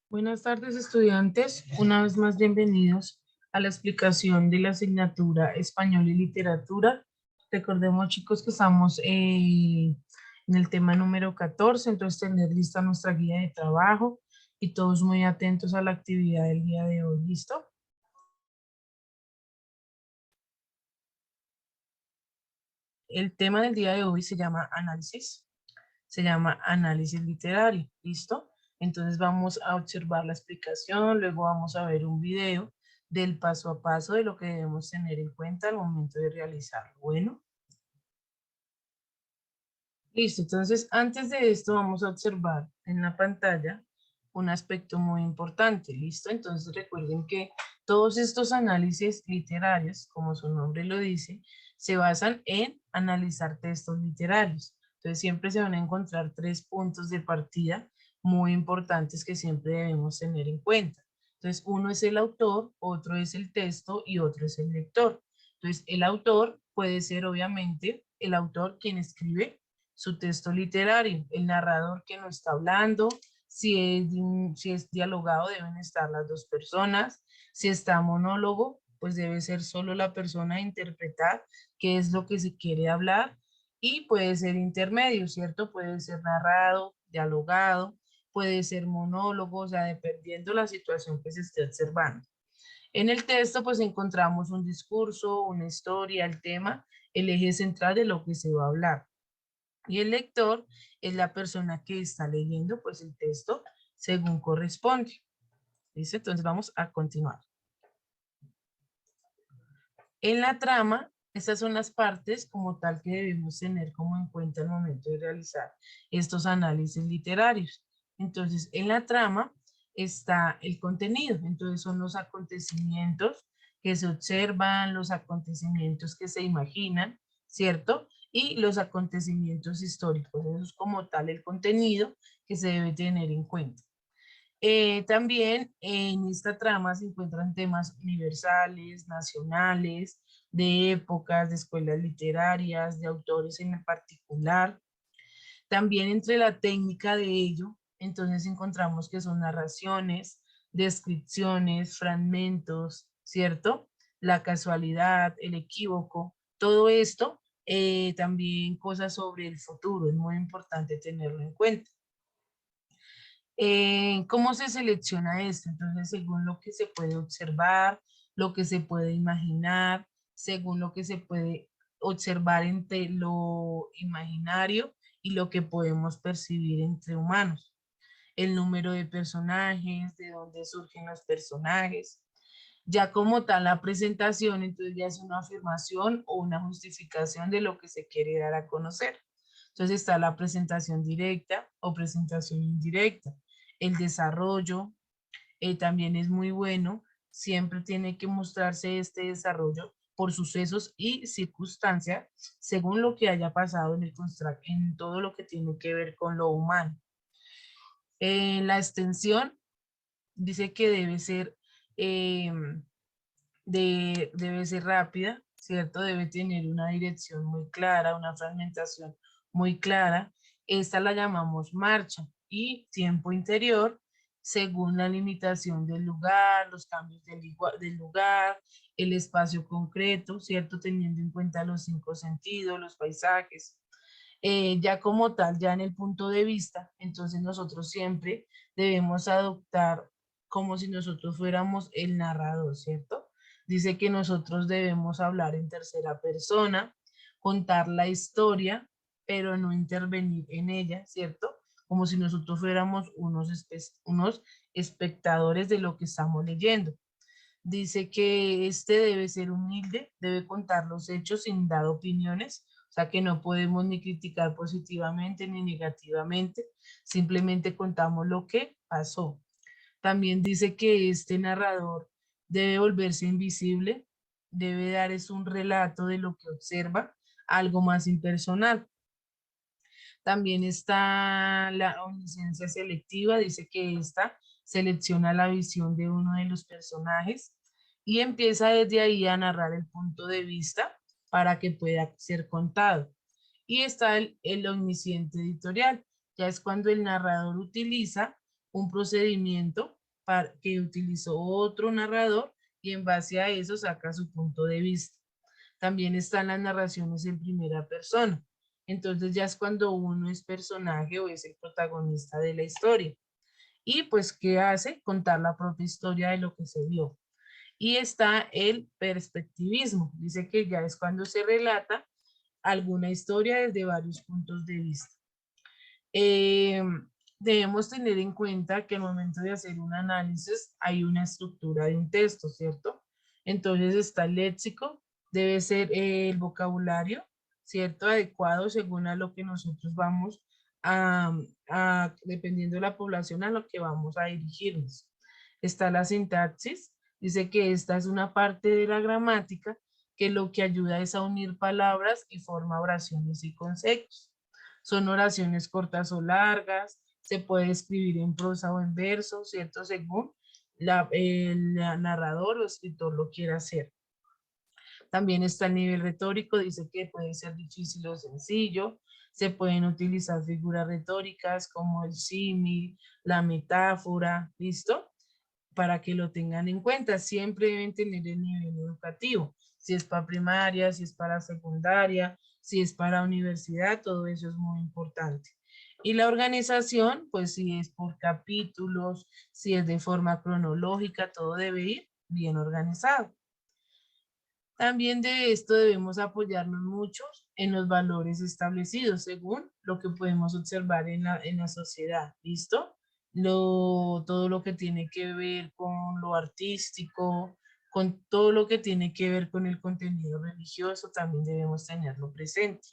Buenas tardes, estudiantes. Una vez más, bienvenidos a la explicación de la asignatura Español y Literatura. Recordemos, chicos, que estamos en el tema número 14, entonces tener lista nuestra guía de trabajo y todos muy atentos a la actividad del día de hoy. ¿Listo? El tema del día de hoy se llama análisis literario. ¿Listo? Entonces vamos a observar la explicación, luego vamos a ver un video del paso a paso de lo que debemos tener en cuenta al momento de realizarlo. Bueno, listo. Entonces, antes de esto vamos a observar en la pantalla un aspecto muy importante. ¿Listo? Entonces recuerden que todos estos análisis literarios, como su nombre lo dice, se basan en analizar textos literarios. Entonces siempre se van a encontrar tres puntos de partida muy importantes que siempre debemos tener en cuenta. Entonces, uno es el autor, otro es el texto y otro es el lector. Entonces, el autor puede ser obviamente el autor quien escribe su texto literario, el narrador que nos está hablando, si es dialogado deben estar las dos personas, si está monólogo, pues debe ser solo la persona a interpretar qué es lo que se quiere hablar y puede ser intermedio, ¿cierto? Puede ser narrado, dialogado, puede ser monólogo, o sea, dependiendo la situación que se esté observando. En el texto pues encontramos un discurso, una historia, el tema, el eje central de lo que se va a hablar. Y el lector es la persona que está leyendo pues el texto según corresponde. ¿Listo? Entonces vamos a continuar. En la trama, estas son las partes como tal que debemos tener como en cuenta al momento de realizar estos análisis literarios. Entonces, en la trama está el contenido, entonces son los acontecimientos que se observan, los acontecimientos que se imaginan, ¿cierto? Y los acontecimientos históricos, eso es como tal el contenido que se debe tener en cuenta. También en esta trama se encuentran temas universales, nacionales, de épocas, de escuelas literarias, de autores en particular. También entre la técnica de ello, entonces encontramos que son narraciones, descripciones, fragmentos, ¿cierto? La casualidad, el equívoco, todo esto, también cosas sobre el futuro, es muy importante tenerlo en cuenta. ¿Cómo se selecciona esto? Entonces, según lo que se puede observar, lo que se puede imaginar, según lo que se puede observar entre lo imaginario y lo que podemos percibir entre humanos. El número de personajes, de dónde surgen los personajes. Ya como tal la presentación, entonces ya es una afirmación o una justificación de lo que se quiere dar a conocer. Entonces está la presentación directa o presentación indirecta. El desarrollo también es muy bueno. Siempre tiene que mostrarse este desarrollo por sucesos y circunstancias según lo que haya pasado en todo lo que tiene que ver con lo humano. La extensión dice que eh, debe ser rápida, ¿cierto? Debe tener una dirección muy clara, una fragmentación muy clara. Esta la llamamos marcha y tiempo interior según la limitación del lugar, los cambios del lugar, el espacio concreto, ¿cierto? Teniendo en cuenta los cinco sentidos, los paisajes. Ya como tal, ya en el punto de vista, entonces nosotros siempre debemos adoptar como si nosotros fuéramos el narrador, ¿cierto? Dice que nosotros debemos hablar en tercera persona, contar la historia, pero no intervenir en ella, ¿cierto? Como si nosotros fuéramos unos espectadores de lo que estamos leyendo. Dice que este debe ser humilde, debe contar los hechos sin dar opiniones, o sea que no podemos ni criticar positivamente ni negativamente, simplemente contamos lo que pasó. También dice que este narrador debe volverse invisible, debe dar es un relato de lo que observa, algo más impersonal. También está la omnisciencia selectiva, dice que esta selecciona la visión de uno de los personajes y empieza desde ahí a narrar el punto de vista para que pueda ser contado. Y está el omnisciente editorial, ya es cuando el narrador utiliza un procedimiento que utilizó otro narrador y en base a eso saca su punto de vista. También están las narraciones en primera persona. Entonces ya es cuando uno es personaje o es el protagonista de la historia. Y pues, ¿qué hace? Contar la propia historia de lo que se vio. Y está el perspectivismo. Dice que ya es cuando se relata alguna historia desde varios puntos de vista. Eh, Debemos tener en cuenta que al momento de hacer un análisis hay una estructura de un texto, ¿cierto? Entonces está el léxico, debe ser el vocabulario, ¿cierto? Adecuado según a lo que nosotros vamos dependiendo de la población a lo que vamos a dirigirnos. Está la sintaxis, dice que esta es una parte de la gramática que lo que ayuda es a unir palabras y forma oraciones y conceptos. Son oraciones cortas o largas, se puede escribir en prosa o en verso, ¿cierto? Según el narrador o escritor lo quiera hacer. También está el nivel retórico, dice que puede ser difícil o sencillo. Se pueden utilizar figuras retóricas como el símil, la metáfora, ¿listo? Para que lo tengan en cuenta. Siempre deben tener el nivel educativo. Si es para primaria, si es para secundaria, si es para universidad, todo eso es muy importante. Y la organización, pues si es por capítulos, si es de forma cronológica, todo debe ir bien organizado. También de esto debemos apoyarnos mucho en los valores establecidos según lo que podemos observar en la sociedad, ¿listo? Todo lo que tiene que ver con lo artístico, con todo lo que tiene que ver con el contenido religioso, también debemos tenerlo presente.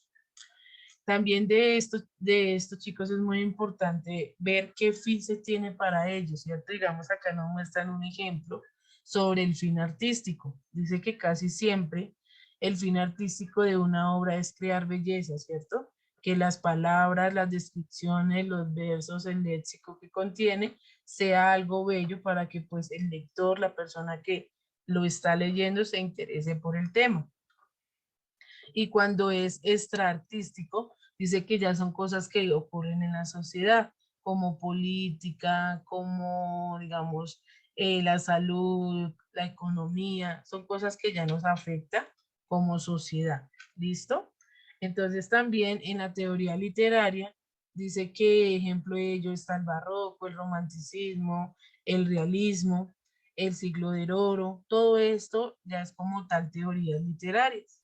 También de estos chicos es muy importante ver qué fin se tiene para ellos, ¿cierto? Digamos, acá nos muestran un ejemplo sobre el fin artístico. Dice que casi siempre el fin artístico de una obra es crear belleza, ¿cierto? Que las palabras, las descripciones, los versos, el léxico que contiene sea algo bello para que pues el lector, la persona que lo está leyendo se interese por el tema. Y cuando es extraartístico, dice que ya son cosas que ocurren en la sociedad, como política, como, digamos, la salud, la economía, son cosas que ya nos afectan como sociedad. ¿Listo? Entonces también en la teoría literaria dice que ejemplo de ello está el barroco, el romanticismo, el realismo, el siglo del oro, todo esto ya es como tal teorías literarias.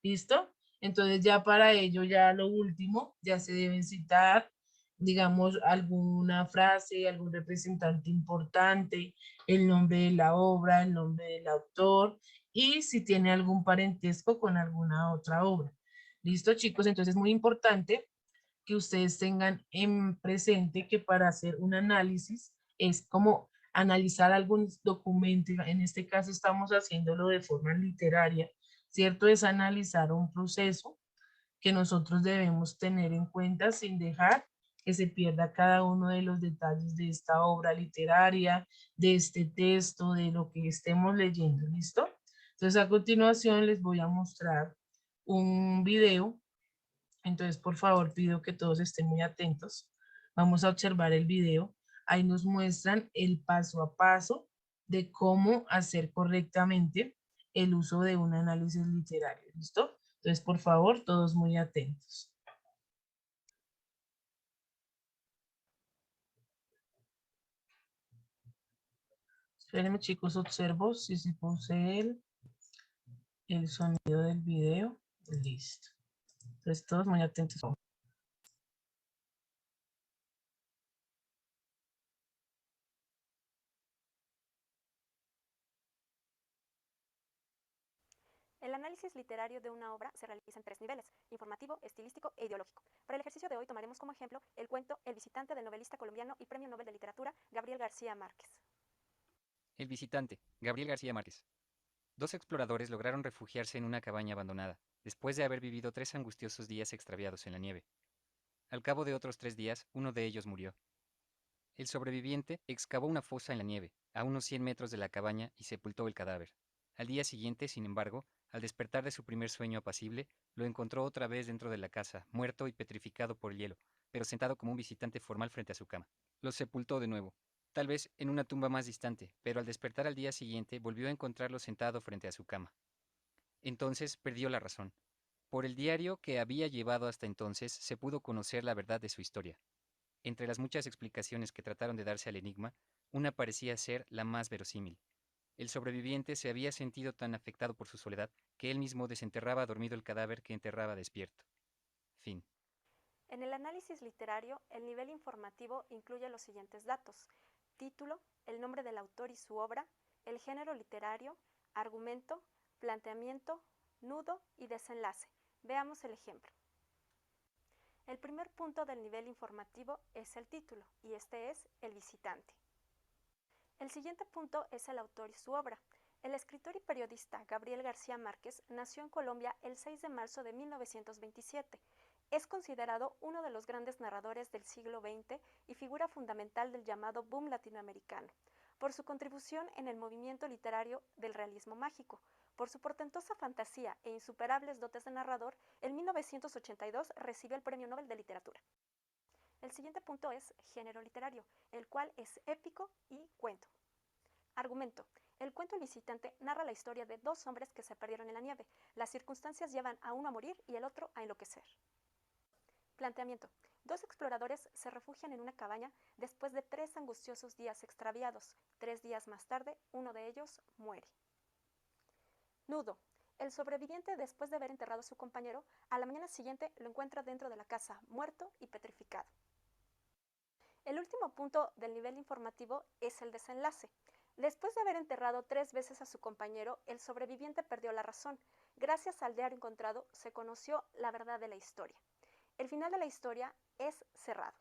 ¿Listo? Entonces ya para ello, ya lo último, ya se deben citar, digamos, alguna frase, algún representante importante, el nombre de la obra, el nombre del autor y si tiene algún parentesco con alguna otra obra. ¿Listo, chicos? Entonces es muy importante que ustedes tengan en presente que para hacer un análisis es como analizar algún documento, en este caso estamos haciéndolo de forma literaria, ¿cierto? Es analizar un proceso que nosotros debemos tener en cuenta sin dejar que se pierda cada uno de los detalles de esta obra literaria, de este texto, de lo que estemos leyendo, ¿listo? Entonces a continuación les voy a mostrar un video, entonces por favor pido que todos estén muy atentos. Vamos a observar el video. Ahí nos muestran el paso a paso de cómo hacer correctamente el uso de un análisis literario. ¿Listo? Entonces, por favor, todos muy atentos. Espérenme, chicos, observo si puse el sonido del video. Listo. Entonces, todos muy atentos. El análisis literario de una obra se realiza en tres niveles: informativo, estilístico e ideológico. Para el ejercicio de hoy tomaremos como ejemplo el cuento El visitante del novelista colombiano y Premio Nobel de Literatura Gabriel García Márquez. El visitante, Gabriel García Márquez. Dos exploradores lograron refugiarse en una cabaña abandonada, después de haber vivido 3 angustiosos días extraviados en la nieve. Al cabo de otros 3 días, uno de ellos murió. El sobreviviente excavó una fosa en la nieve, a unos 100 metros de la cabaña, y sepultó el cadáver. Al día siguiente, sin embargo, al despertar de su primer sueño apacible, lo encontró otra vez dentro de la casa, muerto y petrificado por el hielo, pero sentado como un visitante formal frente a su cama. Lo sepultó de nuevo. tal vez en una tumba más distante, pero al despertar al día siguiente volvió a encontrarlo sentado frente a su cama. Entonces perdió la razón. Por el diario que había llevado hasta entonces se pudo conocer la verdad de su historia. Entre las muchas explicaciones que trataron de darse al enigma, una parecía ser la más verosímil. El sobreviviente se había sentido tan afectado por su soledad que él mismo desenterraba dormido el cadáver que enterraba despierto. Fin. En el análisis literario, el nivel informativo incluye los siguientes datos: título, el nombre del autor y su obra, el género literario, argumento, planteamiento, nudo y desenlace. Veamos el ejemplo. El primer punto del nivel informativo es el título, y este es El visitante. El siguiente punto es el autor y su obra. El escritor y periodista Gabriel García Márquez nació en Colombia el 6 de marzo de 1927. Es considerado uno de los grandes narradores del siglo XX y figura fundamental del llamado boom latinoamericano, por su contribución en el movimiento literario del realismo mágico. Por su portentosa fantasía e insuperables dotes de narrador, en 1982 recibió el Premio Nobel de Literatura. El siguiente punto es género literario, el cual es épico y cuento. Argumento. El cuento El visitante narra la historia de dos hombres que se perdieron en la nieve. Las circunstancias llevan a uno a morir y el otro a enloquecer. Planteamiento. Dos exploradores se refugian en una cabaña después de 3 angustiosos días extraviados. 3 días más tarde, uno de ellos muere. Nudo. El sobreviviente, después de haber enterrado a su compañero, a la mañana siguiente lo encuentra dentro de la casa, muerto y petrificado. El último punto del nivel informativo es el desenlace. Después de haber enterrado 3 veces a su compañero, el sobreviviente perdió la razón. Gracias al diario encontrado, se conoció la verdad de la historia. El final de la historia es cerrado.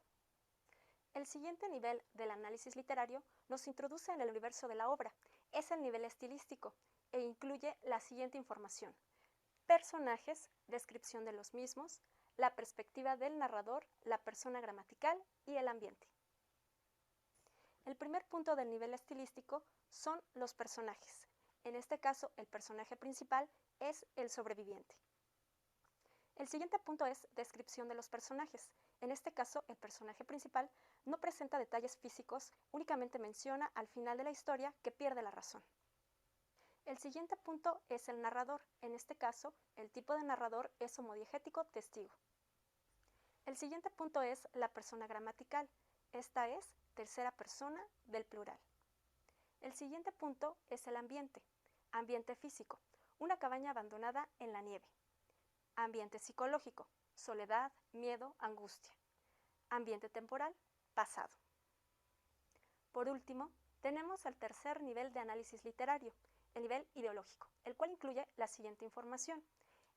El siguiente nivel del análisis literario nos introduce en el universo de la obra. Es el nivel estilístico e incluye la siguiente información: personajes, descripción de los mismos, la perspectiva del narrador, la persona gramatical y el ambiente. El primer punto del nivel estilístico son los personajes. En este caso, el personaje principal es el sobreviviente. El siguiente punto es descripción de los personajes. En este caso, el personaje principal no presenta detalles físicos, únicamente menciona al final de la historia que pierde la razón. El siguiente punto es el narrador. En este caso, el tipo de narrador es homodiegético testigo. El siguiente punto es la persona gramatical. Esta es tercera persona del plural. El siguiente punto es el ambiente. Ambiente físico. Una cabaña abandonada en la nieve. Ambiente psicológico. Soledad, miedo, angustia. Ambiente temporal. Pasado. Por último, tenemos el tercer nivel de análisis literario, el nivel ideológico, el cual incluye la siguiente información: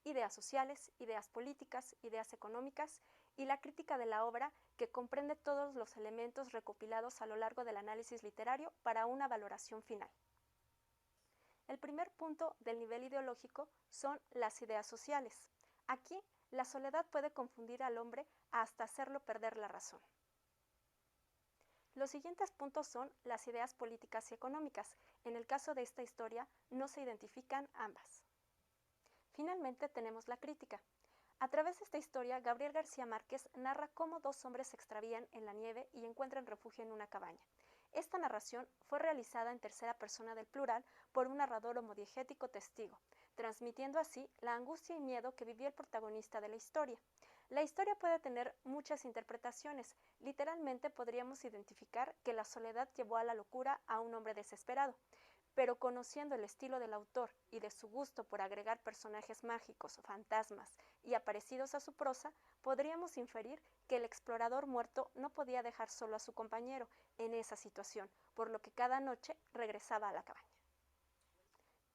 ideas sociales, ideas políticas, ideas económicas y la crítica de la obra, que comprende todos los elementos recopilados a lo largo del análisis literario para una valoración final. El primer punto del nivel ideológico son las ideas sociales. Aquí, la soledad puede confundir al hombre hasta hacerlo perder la razón. Los siguientes puntos son las ideas políticas y económicas. En el caso de esta historia, no se identifican ambas. Finalmente tenemos la crítica. A través de esta historia, Gabriel García Márquez narra cómo dos hombres se extravían en la nieve y encuentran refugio en una cabaña. Esta narración fue realizada en tercera persona del plural por un narrador homodiegético testigo, transmitiendo así la angustia y miedo que vivió el protagonista de la historia. La historia puede tener muchas interpretaciones. Literalmente podríamos identificar que la soledad llevó a la locura a un hombre desesperado, pero conociendo el estilo del autor y de su gusto por agregar personajes mágicos, fantasmas y aparecidos a su prosa, podríamos inferir que el explorador muerto no podía dejar solo a su compañero en esa situación, por lo que cada noche regresaba a la cabaña.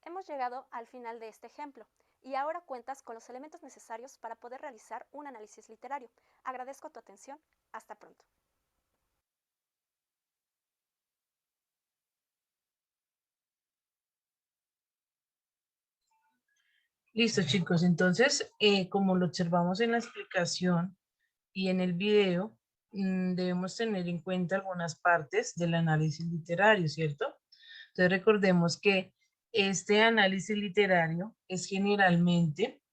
Hemos llegado al final de este ejemplo y ahora cuentas con los elementos necesarios para poder realizar un análisis literario. Agradezco tu atención. Hasta pronto. Listo, chicos. Entonces, como lo observamos en la explicación y en el video, debemos tener en cuenta algunas partes del análisis literario, ¿cierto? Entonces, recordemos que este análisis literario es generalmente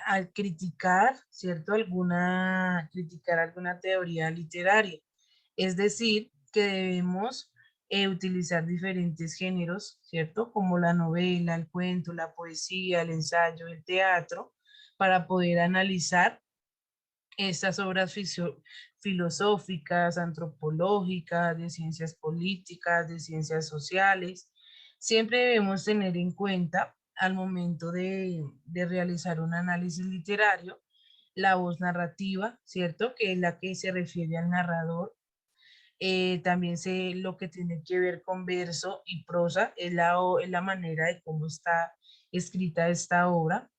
al criticar, ¿cierto? Criticar alguna teoría literaria. Es decir, que debemos utilizar diferentes géneros, ¿cierto? Como la novela, el cuento, la poesía, el ensayo, el teatro, para poder analizar estas obras filosóficas, antropológicas, de ciencias políticas, de ciencias sociales. Siempre debemos tener en cuenta al momento de realizar un análisis literario la voz narrativa, ¿cierto? Que es la que se refiere al narrador. También sé lo que tiene que ver con verso y prosa, es la manera de cómo está escrita esta obra,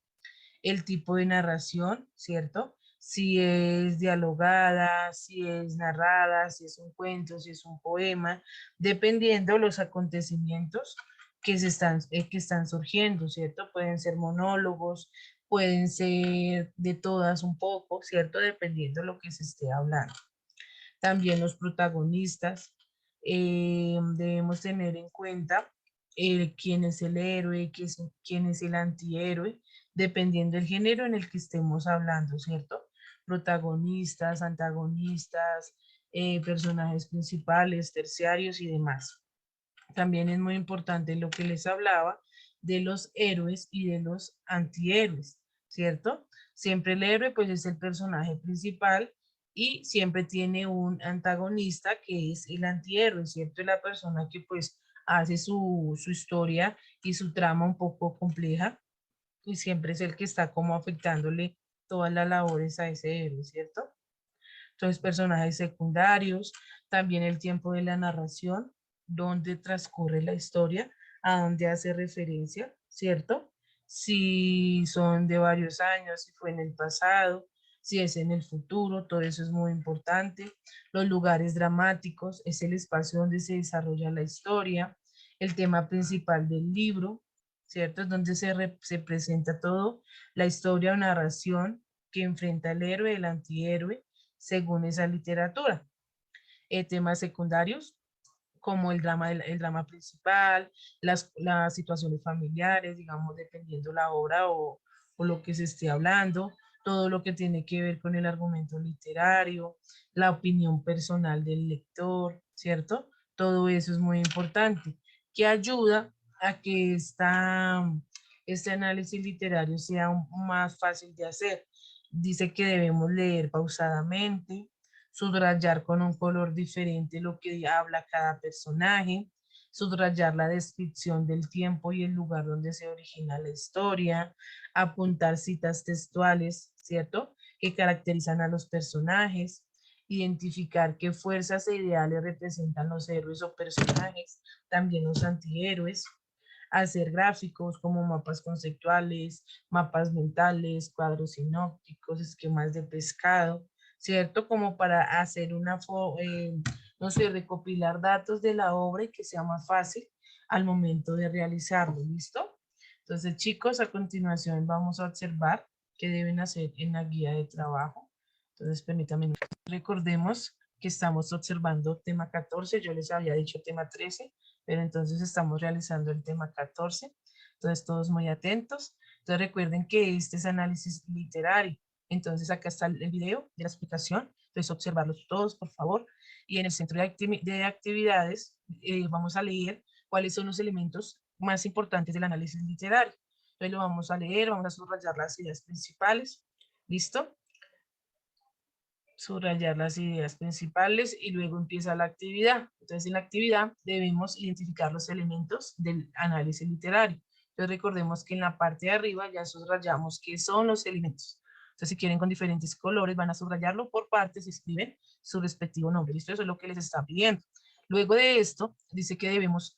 el tipo de narración, ¿cierto? Si es dialogada, si es narrada, si es un cuento, si es un poema, dependiendo los acontecimientos que están surgiendo, ¿cierto? Pueden ser monólogos, pueden ser de todas un poco, ¿cierto? Dependiendo de lo que se esté hablando. También los protagonistas, debemos tener en cuenta quién es el héroe, quién es el antihéroe, dependiendo del género en el que estemos hablando, ¿cierto? Protagonistas, antagonistas, personajes principales, terciarios y demás. También es muy importante lo que les hablaba de los héroes y de los antihéroes, ¿cierto? Siempre el héroe pues es el personaje principal y siempre tiene un antagonista que es el antihéroe, ¿cierto? Es la persona que pues hace su historia y su trama un poco compleja y siempre es el que está como afectándole todas las labores a ese héroe, ¿cierto? Entonces, personajes secundarios, también el tiempo de la narración, dónde transcurre la historia, a dónde hace referencia, ¿cierto? Si son de varios años, si fue en el pasado, si es en el futuro, todo eso es muy importante. Los lugares dramáticos, es el espacio donde se desarrolla la historia, el tema principal del libro, ¿cierto? Es donde se presenta todo, la historia o narración que enfrenta el héroe, el antihéroe, según esa literatura. Temas secundarios como el drama principal, las situaciones familiares, digamos, dependiendo la obra o lo que se esté hablando, todo lo que tiene que ver con el argumento literario, la opinión personal del lector, ¿cierto? Todo eso es muy importante, que ayuda a que este análisis literario sea más fácil de hacer. Dice que debemos leer pausadamente, subrayar con un color diferente lo que habla cada personaje, subrayar la descripción del tiempo y el lugar donde se origina la historia, apuntar citas textuales, ¿cierto? Que caracterizan a los personajes, identificar qué fuerzas e ideales representan los héroes o personajes, también los antihéroes, hacer gráficos como mapas conceptuales, mapas mentales, cuadros sinópticos, esquemas de pescado, ¿cierto? Como para hacer no sé, recopilar datos de la obra y que sea más fácil al momento de realizarlo, ¿listo? Entonces, chicos, a continuación vamos a observar qué deben hacer en la guía de trabajo. Entonces, permítanme, recordemos que estamos observando tema 14, yo les había dicho tema 13, pero entonces estamos realizando el tema 14. Entonces, todos muy atentos. Entonces, recuerden que este es análisis literario. Entonces, acá está el video de la explicación. Entonces, observarlos todos, por favor. Y en el centro de actividades vamos a leer cuáles son los elementos más importantes del análisis literario. Entonces, lo vamos a leer, vamos a subrayar las ideas principales. ¿Listo? Subrayar las ideas principales y luego empieza la actividad. Entonces, en la actividad debemos identificar los elementos del análisis literario. Entonces, recordemos que en la parte de arriba ya subrayamos qué son los elementos. Entonces, si quieren con diferentes colores, van a subrayarlo por partes y escriben su respectivo nombre. ¿Listo? Eso es lo que les está pidiendo. Luego de esto, dice que debemos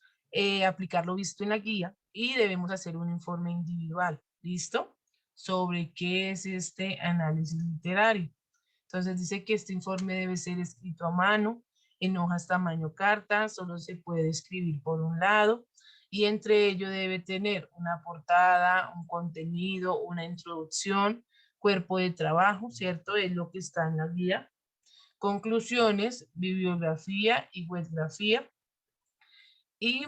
aplicar lo visto en la guía y debemos hacer un informe individual. ¿Listo? Sobre qué es este análisis literario. Entonces dice que este informe debe ser escrito a mano, en hojas tamaño carta, solo se puede escribir por un lado y entre ello debe tener una portada, un contenido, una introducción, cuerpo de trabajo, ¿cierto? Es lo que está en la guía. Conclusiones, bibliografía y webgrafía. Y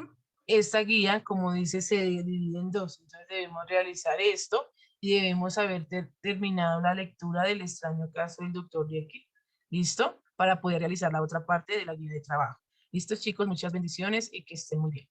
esta guía, como dice, se divide en dos. Entonces debemos realizar esto y debemos haber terminado la lectura del extraño caso del doctor Jekyll. ¿Listo? Para poder realizar la otra parte de la guía de trabajo. Listo, chicos, muchas bendiciones y que estén muy bien.